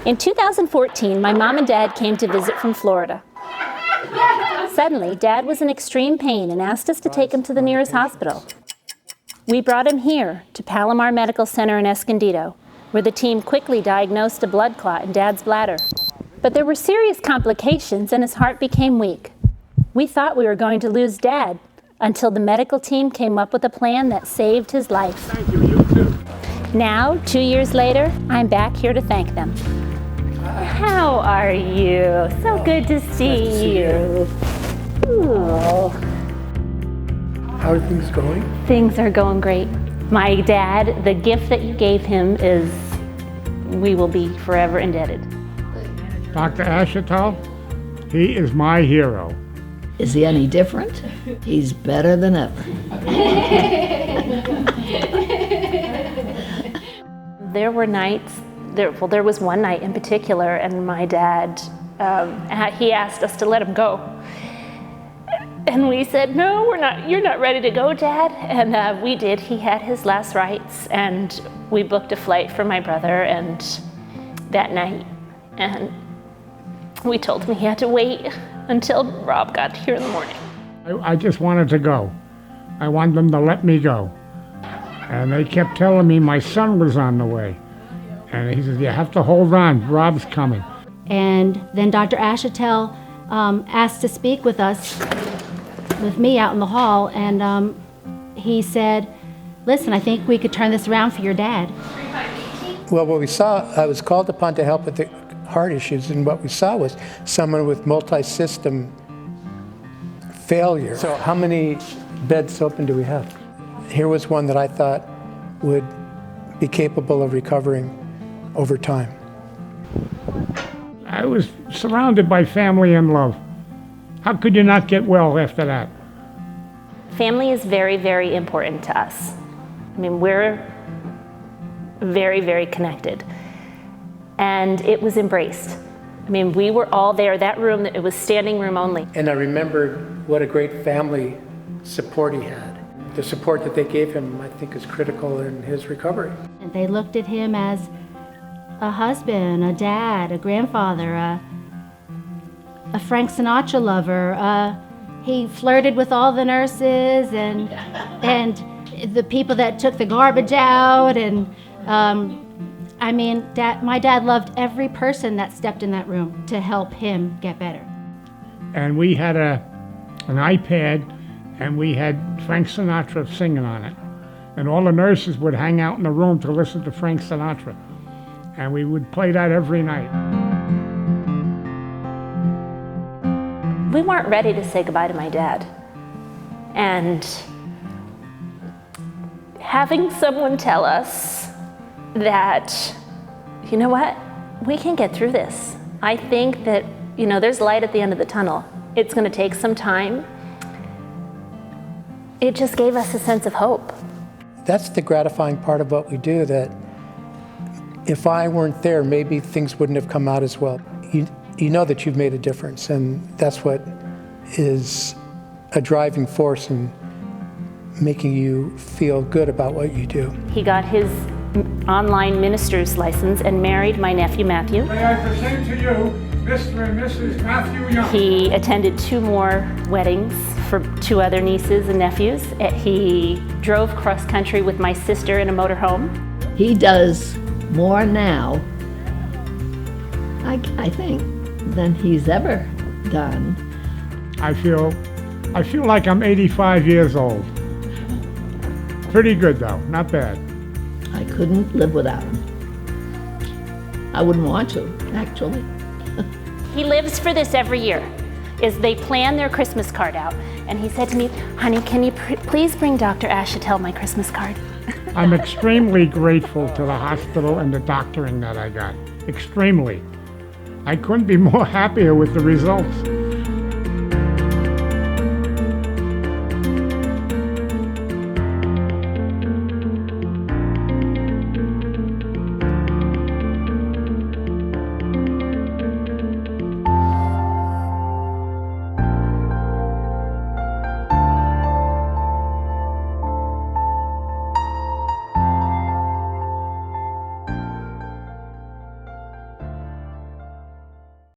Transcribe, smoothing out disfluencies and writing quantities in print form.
In 2014, my mom and dad came to visit from Florida. Suddenly, Dad was in extreme pain and asked us to take him to the nearest hospital. We brought him here to Palomar Medical Center in Escondido, where the team quickly diagnosed a blood clot in Dad's bladder. But there were serious complications and his heart became weak. We thought we were going to lose Dad until the medical team came up with a plan that saved his life. Thank you, you too. Now, 2 years later, I'm back here to thank them. How are you? So good to see you. Ooh. How are things going? Things are going great. My dad, the gift that you gave him is, we will be forever indebted. Dr. Ashetal, he is my hero. Is he any different? He's better than ever. There were nights, there was one night in particular, and my dad, he asked us to let him go. And we said, no, you're not ready to go, Dad. And we did. He had his last rites, and we booked a flight for my brother and that night. And we told him he had to wait until Rob got here in the morning. I just wanted to go. I wanted them to let me go. And they kept telling me my son was on the way. And he said, you have to hold on, Rob's coming. And then Dr. Ashetal asked to speak with us, with me out in the hall, and he said, listen, I think we could turn this around for your dad. Well, what we saw, I was called upon to help with the heart issues, and what we saw was someone with multi-system failure. So how many beds open do we have? Here was one that I thought would be capable of recovering over time. I was surrounded by family and love. How could you not get well after that? Family is very, very important to us. I mean, we're very, very connected. And it was embraced. I mean, we were all there. That room, it was standing room only. And I remembered what a great family support he had. The support that they gave him, I think, is critical in his recovery. And they looked at him as a husband, a dad, a grandfather, a Frank Sinatra lover. He flirted with all the nurses and the people that took the garbage out. And I mean, my dad loved every person that stepped in that room to help him get better. And we had an iPad, and we had Frank Sinatra singing on it. And all the nurses would hang out in the room to listen to Frank Sinatra. And we would play that every night. We weren't ready to say goodbye to my dad. And having someone tell us that, you know what, we can get through this. I think that, there's light at the end of the tunnel. It's going to take some time. It just gave us a sense of hope. That's the gratifying part of what we do, that if I weren't there, maybe things wouldn't have come out as well. You know that you've made a difference, and that's what is a driving force in making you feel good about what you do. He got his online minister's license and married my nephew Matthew. May I present to you Mr. and Mrs. Matthew Young. He attended 2 more weddings for 2 other nieces and nephews. He drove cross country with my sister in a motorhome. He does more now, I think, than he's ever done. I feel like I'm 85 years old. Pretty good though, not bad. I couldn't live without him. I wouldn't want to, actually. He lives for this every year, is they plan their Christmas card out. And he said to me, honey, can you please bring Dr. Ashetal my Christmas card? I'm extremely grateful to the hospital and the doctoring that I got. Extremely. I couldn't be more happier with the results.